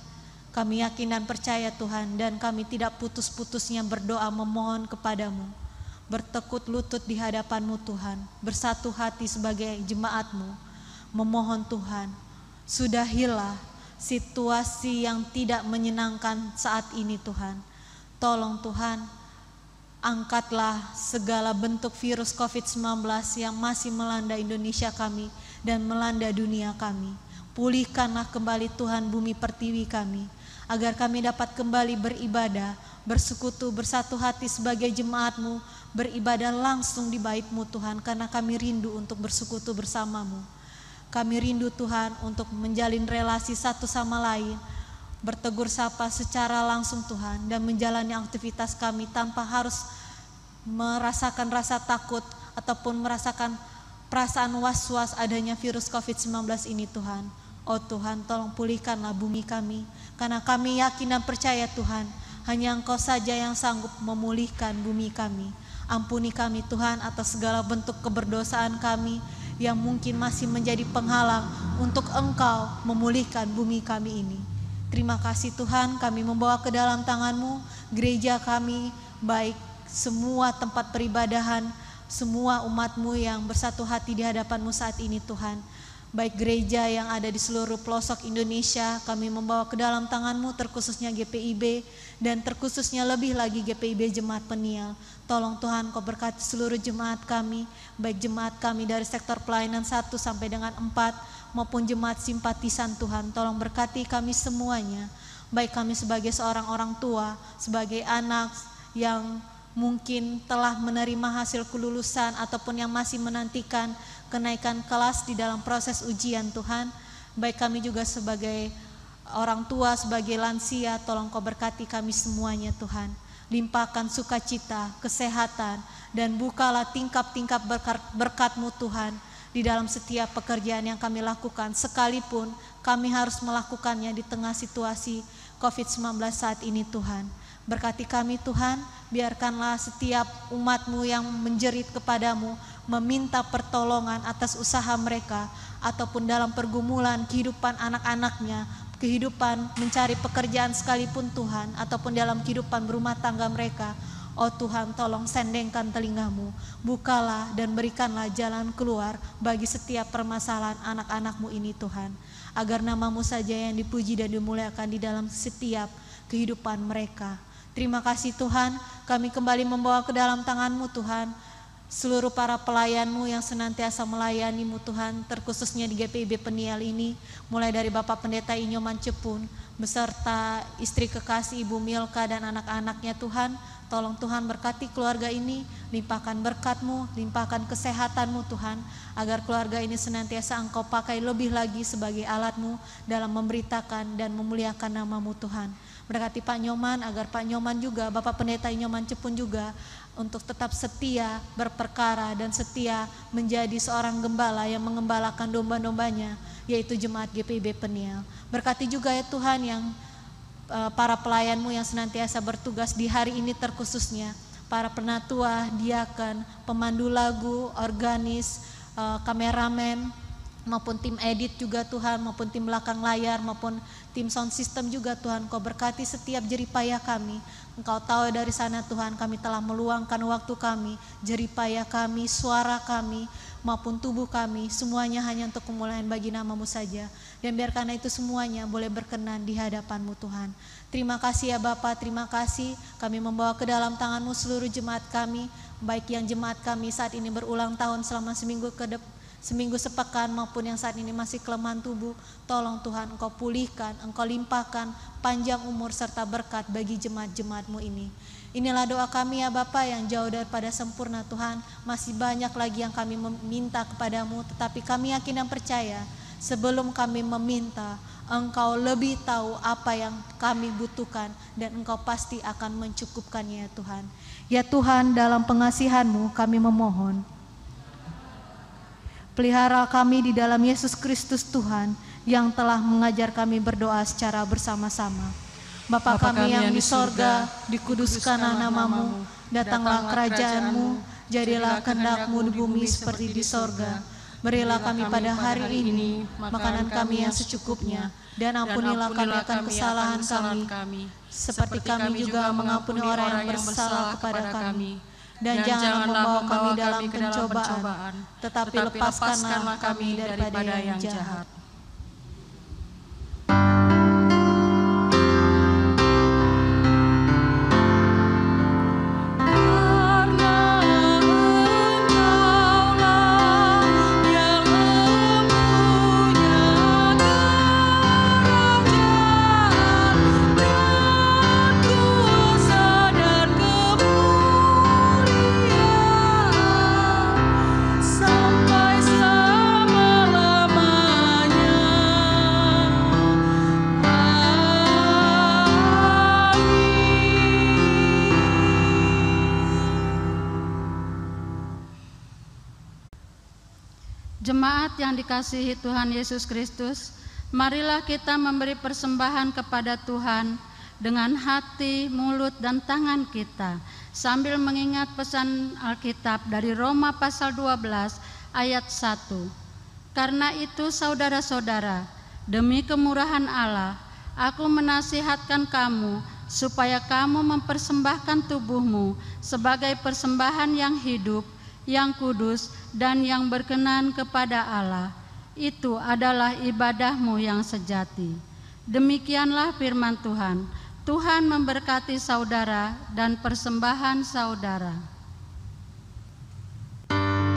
Kami yakin dan percaya Tuhan, dan kami tidak putus-putusnya berdoa memohon kepadamu, bertekuk lutut di hadapan-Mu Tuhan, bersatu hati sebagai jemaat-Mu, memohon Tuhan, sudahilah situasi yang tidak menyenangkan saat ini Tuhan. Tolong Tuhan, angkatlah segala bentuk virus COVID-19 yang masih melanda Indonesia kami dan melanda dunia kami. Pulihkanlah kembali Tuhan bumi pertiwi kami, agar kami dapat kembali beribadah, bersekutu, bersatu hati sebagai jemaat-Mu, beribadah langsung di bait-Mu Tuhan, karena kami rindu untuk bersekutu bersama-Mu. Kami rindu Tuhan untuk menjalin relasi satu sama lain, bertegur sapa secara langsung Tuhan, dan menjalani aktivitas kami tanpa harus merasakan rasa takut ataupun merasakan perasaan was-was adanya virus COVID-19 ini Tuhan. Oh Tuhan, tolong pulihkanlah bumi kami, karena kami yakin dan percaya Tuhan, hanya Engkau saja yang sanggup memulihkan bumi kami. Ampuni kami Tuhan atas segala bentuk keberdosaan kami yang mungkin masih menjadi penghalang untuk Engkau memulihkan bumi kami ini. Terima kasih Tuhan, kami membawa ke dalam tangan-Mu gereja kami, baik semua tempat peribadahan, semua umat-Mu yang bersatu hati di hadapan-Mu saat ini Tuhan. Baik gereja yang ada di seluruh pelosok Indonesia, kami membawa ke dalam tangan-Mu, terkhususnya GPIB, dan terkhususnya lebih lagi GPIB Jemaat Peniel. Tolong Tuhan Kau berkati seluruh jemaat kami, baik jemaat kami dari sektor pelayanan 1 sampai dengan 4, maupun jemaat simpatisan Tuhan. Tolong berkati kami semuanya, baik kami sebagai seorang orang tua, sebagai anak yang mungkin telah menerima hasil kelulusan ataupun yang masih menantikan kenaikan kelas di dalam proses ujian Tuhan. Baik kami juga sebagai orang tua, sebagai lansia, tolong Kau berkati kami semuanya Tuhan. Limpahkan sukacita, kesehatan, dan bukalah tingkap-tingkap berkat-Mu Tuhan di dalam setiap pekerjaan yang kami lakukan, sekalipun kami harus melakukannya di tengah situasi COVID-19 saat ini Tuhan. Berkati kami Tuhan, biarkanlah setiap umat-Mu yang menjerit kepadamu, meminta pertolongan atas usaha mereka, ataupun dalam pergumulan kehidupan anak-anaknya, kehidupan mencari pekerjaan sekalipun Tuhan, ataupun dalam kehidupan berumah tangga mereka. Oh Tuhan, tolong sendengkan telinga-Mu, bukalah dan berikanlah jalan keluar bagi setiap permasalahan anak-anak-Mu ini Tuhan, agar nama-Mu saja yang dipuji dan dimuliakan di dalam setiap kehidupan mereka. Terima kasih Tuhan, kami kembali membawa ke dalam tangan-Mu Tuhan seluruh para pelayan-Mu yang senantiasa melayani-Mu Tuhan, terkhususnya di GPIB Peniel ini, mulai dari Bapak Pendeta Inyoman Cepun, beserta istri kekasih Ibu Milka dan anak-anaknya Tuhan. Tolong Tuhan berkati keluarga ini, limpahkan berkat-Mu, limpahkan kesehatan-Mu Tuhan, agar keluarga ini senantiasa Engkau pakai lebih lagi sebagai alat-Mu dalam memberitakan dan memuliakan nama-Mu Tuhan. Berkati Pak Nyoman, agar Pak Nyoman juga, Bapak Pendeta Inyoman Cepun juga, untuk tetap setia berperkara dan setia menjadi seorang gembala yang mengembalakan domba-dombanya, yaitu Jemaat GPIB Peniel. Berkati juga ya Tuhan yang para pelayan-Mu yang senantiasa bertugas di hari ini, terkhususnya para penatua, diaken, pemandu lagu, organis, kameramen, maupun tim edit juga Tuhan, maupun tim belakang layar, maupun tim sound system juga Tuhan. Kau berkati setiap jeripayah kami. Engkau tahu dari sana Tuhan, kami telah meluangkan waktu kami, jeripayah kami, suara kami, maupun tubuh kami, semuanya hanya untuk kemuliaan bagi nama-Mu saja. Dan biar karena itu semuanya boleh berkenan di hadapan-Mu Tuhan. Terima kasih ya Bapa, terima kasih. Kami membawa ke dalam tangan-Mu seluruh jemaat kami, baik yang jemaat kami saat ini berulang tahun selama seminggu sepekan, maupun yang saat ini masih kelemahan tubuh. Tolong Tuhan Engkau pulihkan, Engkau limpahkan panjang umur serta berkat bagi jemaat-jemaat-Mu ini. Inilah doa kami ya Bapa yang jauh daripada sempurna Tuhan. Masih banyak lagi yang kami meminta kepadamu, tetapi kami yakin dan percaya sebelum kami meminta, Engkau lebih tahu apa yang kami butuhkan, dan Engkau pasti akan mencukupkannya ya Tuhan. Ya Tuhan, dalam pengasihan-Mu kami memohon, pelihara kami di dalam Yesus Kristus Tuhan yang telah mengajar kami berdoa secara bersama-sama. Bapa kami yang di sorga, dikuduskanlah nama-Mu, datanglah kerajaan-Mu, jadilah kehendak-Mu di bumi seperti di sorga. Berilah kami pada hari ini makanan kami yang secukupnya, dan ampunilah kami akan kesalahan kami, seperti kami juga mengampuni orang yang bersalah kepada kami. Dan janganlah membawa kami dalam pencobaan, tetapi lepaskanlah kami daripada yang jahat. Jemaat yang dikasihi Tuhan Yesus Kristus, marilah kita memberi persembahan kepada Tuhan dengan hati, mulut, dan tangan kita, sambil mengingat pesan Alkitab dari Roma pasal 12 ayat 1. Karena itu saudara-saudara, demi kemurahan Allah, aku menasihatkan kamu supaya kamu mempersembahkan tubuhmu sebagai persembahan yang hidup, yang kudus, dan yang berkenan kepada Allah. Itu adalah ibadahmu yang sejati. Demikianlah firman Tuhan. Tuhan memberkati saudara dan persembahan saudara. Sambil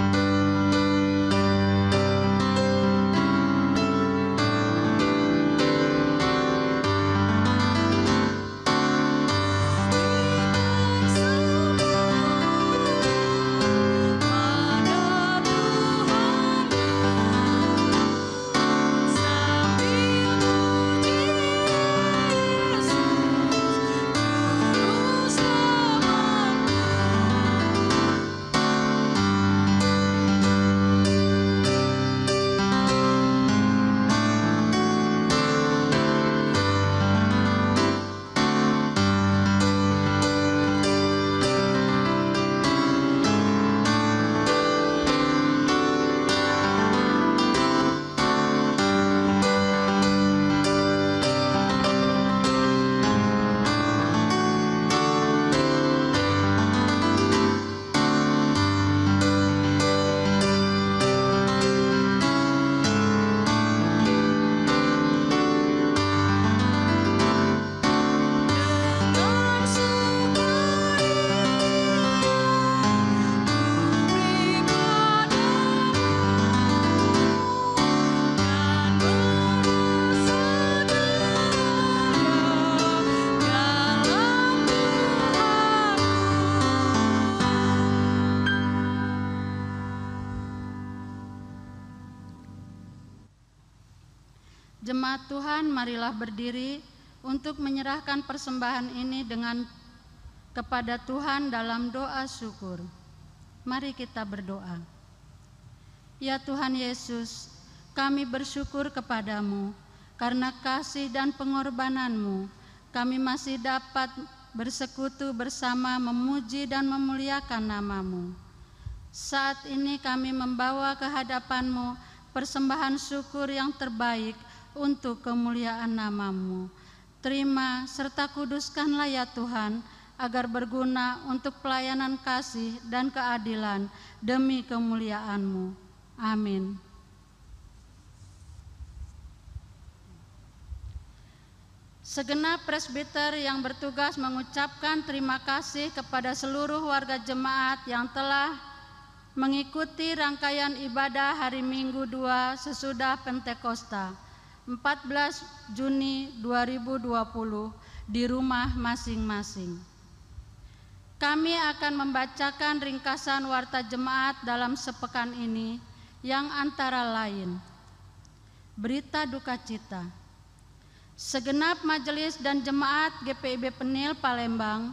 Jemaat Tuhan, marilah berdiri untuk menyerahkan persembahan ini kepada Tuhan dalam doa syukur. Mari kita berdoa. Ya Tuhan Yesus, kami bersyukur kepadamu karena kasih dan pengorbanan-Mu. Kami masih dapat bersekutu bersama memuji dan memuliakan nama-Mu. Saat ini kami membawa ke hadapan-Mu persembahan syukur yang terbaik untuk kemuliaan nama-Mu. Terima serta kuduskanlah ya Tuhan, agar berguna untuk pelayanan kasih dan keadilan demi kemuliaan-Mu. Amin. Segenap presbiter yang bertugas mengucapkan terima kasih kepada seluruh warga jemaat yang telah mengikuti rangkaian ibadah hari Minggu 2 sesudah Pentakosta 14 Juni 2020 di rumah masing-masing. Kami akan membacakan ringkasan warta jemaat dalam sepekan ini yang antara lain: berita duka cita. Segenap majelis dan jemaat GPIB Penil Palembang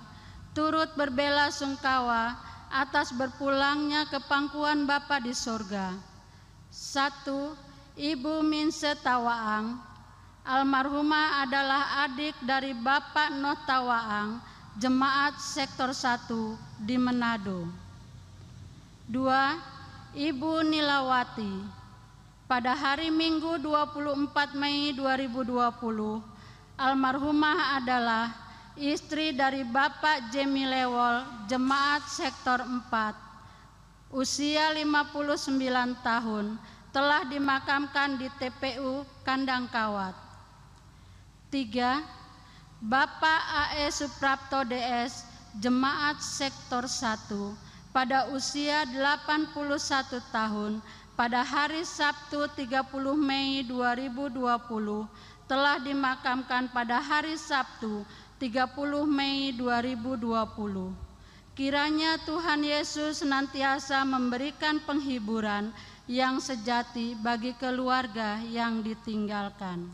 turut berbela sungkawa atas berpulangnya ke pangkuan Bapa di sorga. 1. Ibu Minse Tawaang, almarhumah adalah adik dari Bapak Noh Tawaang, jemaat sektor 1 di Manado. 2. Ibu Nilawati, pada hari Minggu 24 Mei 2020, almarhumah adalah istri dari Bapak Jemi Lewol, jemaat sektor 4, usia 59 tahun, telah dimakamkan di TPU Kandang Kawat. 3. Bapak AE Suprapto DS, jemaat sektor 1, pada usia 81 tahun, pada hari Sabtu 30 Mei 2020, telah dimakamkan pada hari Sabtu 30 Mei 2020. Kiranya Tuhan Yesus senantiasa memberikan penghiburan yang sejati bagi keluarga yang ditinggalkan.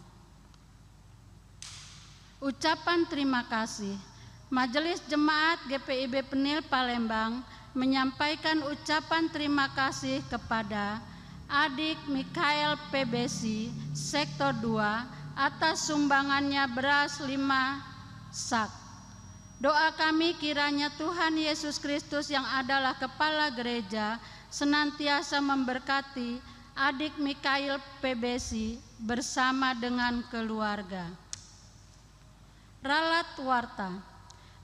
Ucapan terima kasih. Majelis Jemaat GPIB Penil Palembang menyampaikan ucapan terima kasih kepada adik Mikael PBC sektor 2 atas sumbangannya beras 5 sak. Doa kami kiranya Tuhan Yesus Kristus yang adalah kepala gereja senantiasa memberkati adik Mikael PBC bersama dengan keluarga. Ralat warta.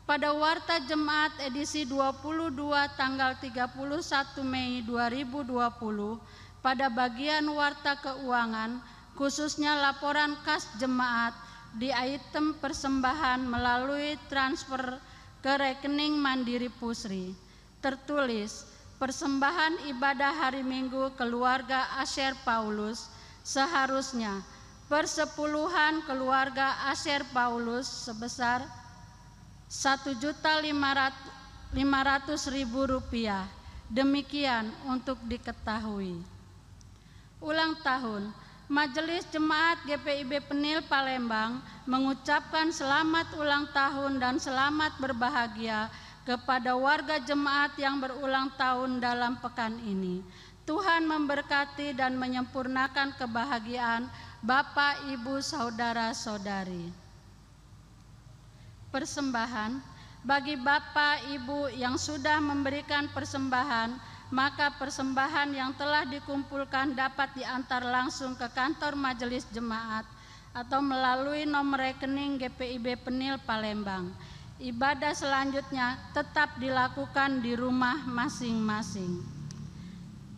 Pada warta jemaat edisi 22 tanggal 31 Mei 2020, pada bagian warta keuangan, khususnya laporan kas jemaat, di item persembahan melalui transfer ke rekening Mandiri Pusri, tertulis persembahan ibadah hari Minggu keluarga Asher Paulus, seharusnya persepuluhan keluarga Asher Paulus sebesar Rp1.500.000. Demikian untuk diketahui. Ulang tahun. Majelis Jemaat GPIB Penil Palembang mengucapkan selamat ulang tahun dan selamat berbahagia kepada warga jemaat yang berulang tahun dalam pekan ini. Tuhan memberkati dan menyempurnakan kebahagiaan Bapak, Ibu, Saudara-saudari. Persembahan. Bagi Bapak, Ibu yang sudah memberikan persembahan, maka persembahan yang telah dikumpulkan dapat diantar langsung ke kantor majelis jemaat atau melalui nomor rekening GPIB Penil Palembang. Ibadah selanjutnya tetap dilakukan di rumah masing-masing.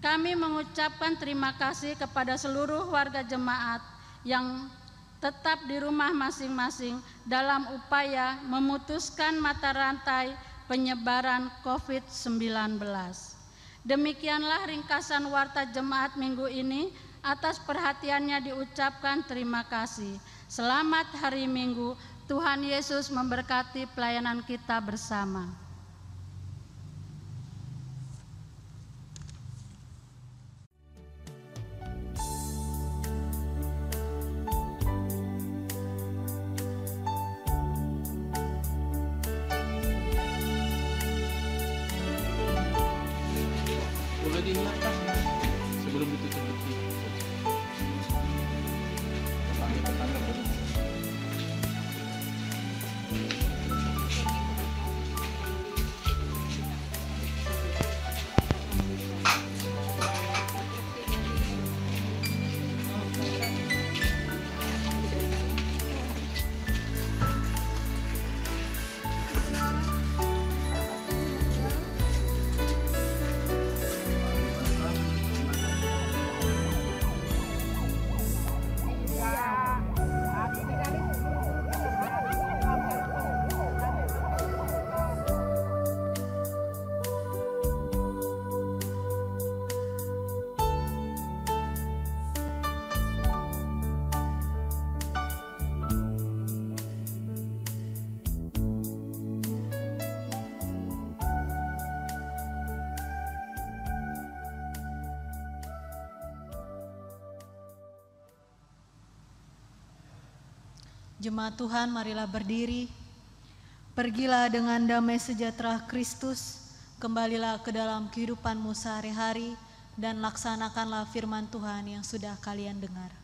Kami mengucapkan terima kasih kepada seluruh warga jemaat yang tetap di rumah masing-masing dalam upaya memutuskan mata rantai penyebaran COVID-19. Demikianlah ringkasan warta jemaat minggu ini. Atas perhatiannya diucapkan terima kasih. Selamat hari Minggu. Tuhan Yesus memberkati pelayanan kita bersama. Jemaat Tuhan, marilah berdiri. Pergilah dengan damai sejahtera Kristus, kembalilah ke dalam kehidupanmu sehari-hari, dan laksanakanlah firman Tuhan yang sudah kalian dengar.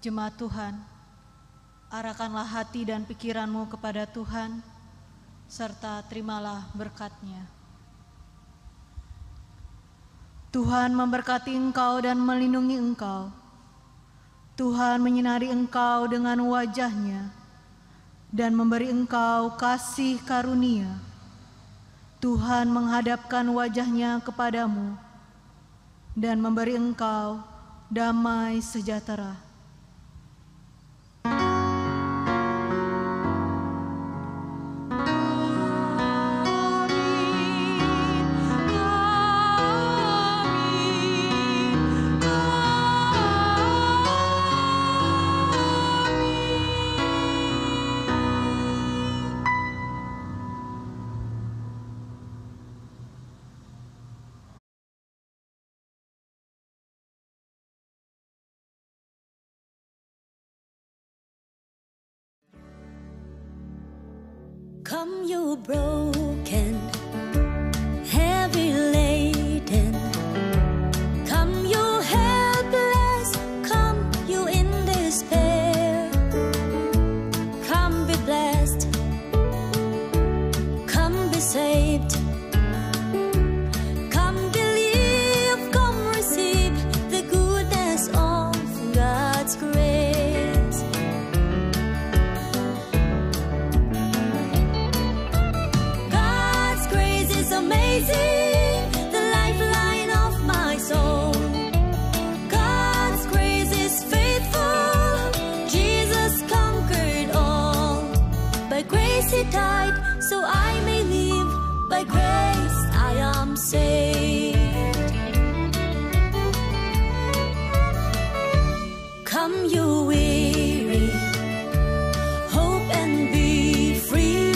Jemaat Tuhan, arahkanlah hati dan pikiranmu kepada Tuhan, serta terimalah berkat-Nya. Tuhan memberkati engkau dan melindungi engkau. Tuhan menyinari engkau dengan wajah-Nya dan memberi engkau kasih karunia. Tuhan menghadapkan wajah-Nya kepadamu dan memberi engkau damai sejahtera. Come, you broken, heavy laden. Come, you helpless. Come, you in despair. Come, be blessed. Come, be saved. Come, believe. Come, receive the goodness of God's grace. Amazing, the lifeline of my soul. God's grace is faithful. Jesus conquered all. By grace He died, so I may live. By grace I am saved. Come, you weary, hope and be free.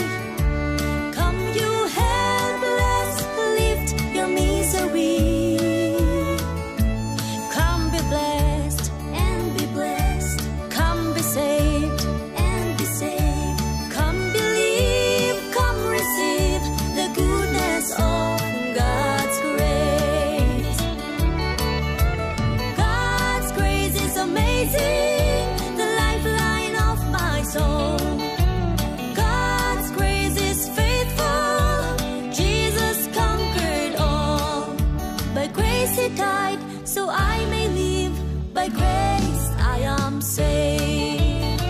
Died, so I may live. By grace I am saved.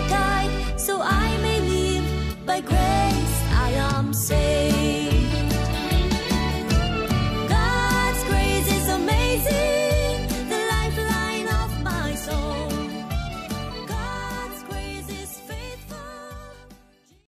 kasih